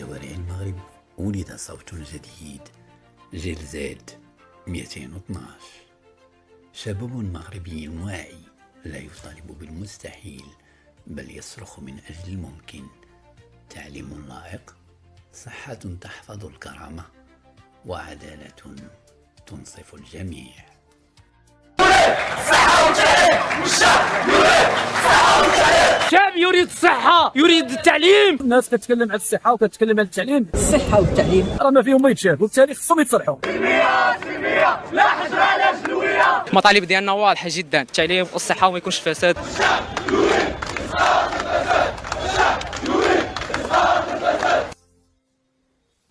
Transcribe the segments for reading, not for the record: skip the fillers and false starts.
شوارع المغرب ولد صوت جديد، جيل زد 212. شباب مغربي واعي لا يطالب بالمستحيل بل يصرخ من أجل الممكن. تعليم لائق، صحة تحفظ الكرامة، وعدالة تنصف الجميع. الشعب يريد الصحة، يريد التعليم. الناس كتكلم على الصحة وكتكلم على التعليم. الصحة والتعليم راه ما فيهم ما يتشاف، وبالتالي خصهم يتصلحوا. لا حجر على الجلوية. المطالب ديالنا واضحة جدا، التعليم والصحة وما يكونش فساد.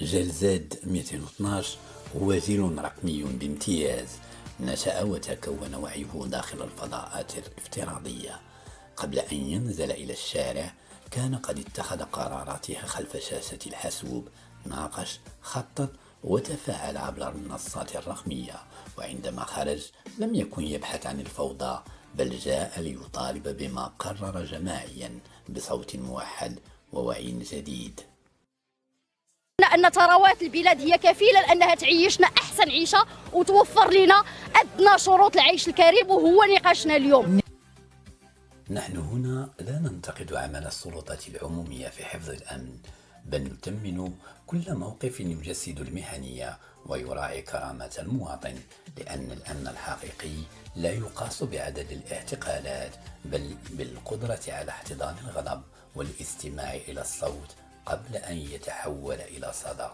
جيل زد 212 هو جيل رقمي بامتياز، نشأ وتكون وعيه داخل الفضاءات الافتراضية. قبل أن ينزل إلى الشارع كان قد اتخذ قراراته خلف شاشة الحاسوب، ناقش، خطط وتفاعل عبر المنصات الرقمية. وعندما خرج لم يكن يبحث عن الفوضى، بل جاء ليطالب بما قرر جماعيا بصوت موحد ووعي جديد. أن ثروات البلاد هي كفيلة لأنها تعيشنا أحسن عيشة وتوفر لنا أدنى شروط العيش الكريم، وهو نقاشنا اليوم. نحن هنا لا ننتقد عمل السلطات العمومية في حفظ الأمن، بل نثمن كل موقف يجسد المهنية ويراعي كرامة المواطن، لأن الأمن الحقيقي لا يقاس بعدد الاعتقالات بل بالقدرة على احتضان الغضب والاستماع إلى الصوت قبل أن يتحول إلى صدى.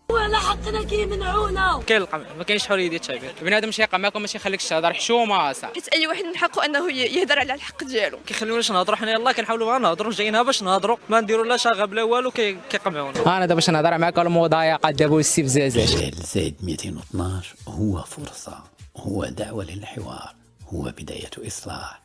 وعلى حقنا كيمنعونا. كاين القمع، ما كاينش حرية ديال التعبير، بنادم ماشي يقمعك وماشي يخليكش تهضر، حشومة صح. حيت اي واحد من حقه انه يهضر على الحق ديالو. كيخليوناش نهضروا حنا، يلاه كنحاولوا غير نهضروا، جايين باش نهضروا، ما نديروا لا شاغب لا والو، كيقمعونا. انا دابا باش نهضر معاك على المضايقات دابا والاستفزازات. جيل زد 212 هو فرصة، هو دعوة للحوار، هو بداية إصلاح.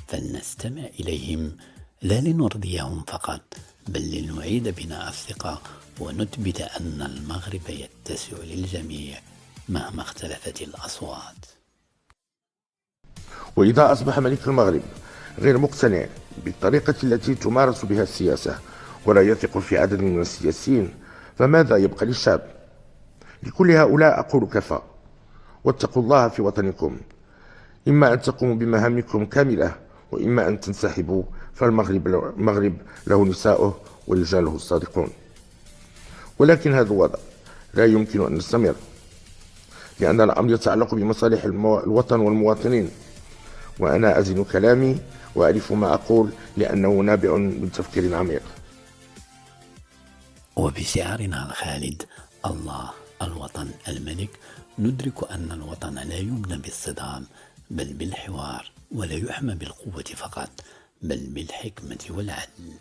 فلنستمع إليهم لا لنرضيهم فقط، بل لنعيد بناء الثقة ونثبت أن المغرب يتسع للجميع مهما اختلفت الأصوات. وإذا أصبح ملك المغرب غير مقتنع بالطريقة التي تمارس بها السياسة ولا يثق في عدد من السياسيين، فماذا يبقى للشعب؟ لكل هؤلاء أقول كفى، واتقوا الله في وطنكم، إما أن تقوموا بمهامكم كاملة وإما أن تنسحبوا، فالمغرب له نساؤه ورجاله الصادقون. ولكن هذا الوضع لا يمكن أن نستمر، لأن الأمر يتعلق بمصالح الوطن والمواطنين، وأنا أزن كلامي وأعرف ما أقول لأنه نابع من تفكير عميق. وبشعارنا الخالد الله الوطن الملك، ندرك أن الوطن لا يبنى بالصدام بل بالحوار، ولا يحمى بالقوة فقط بل بالحكمة والعدل.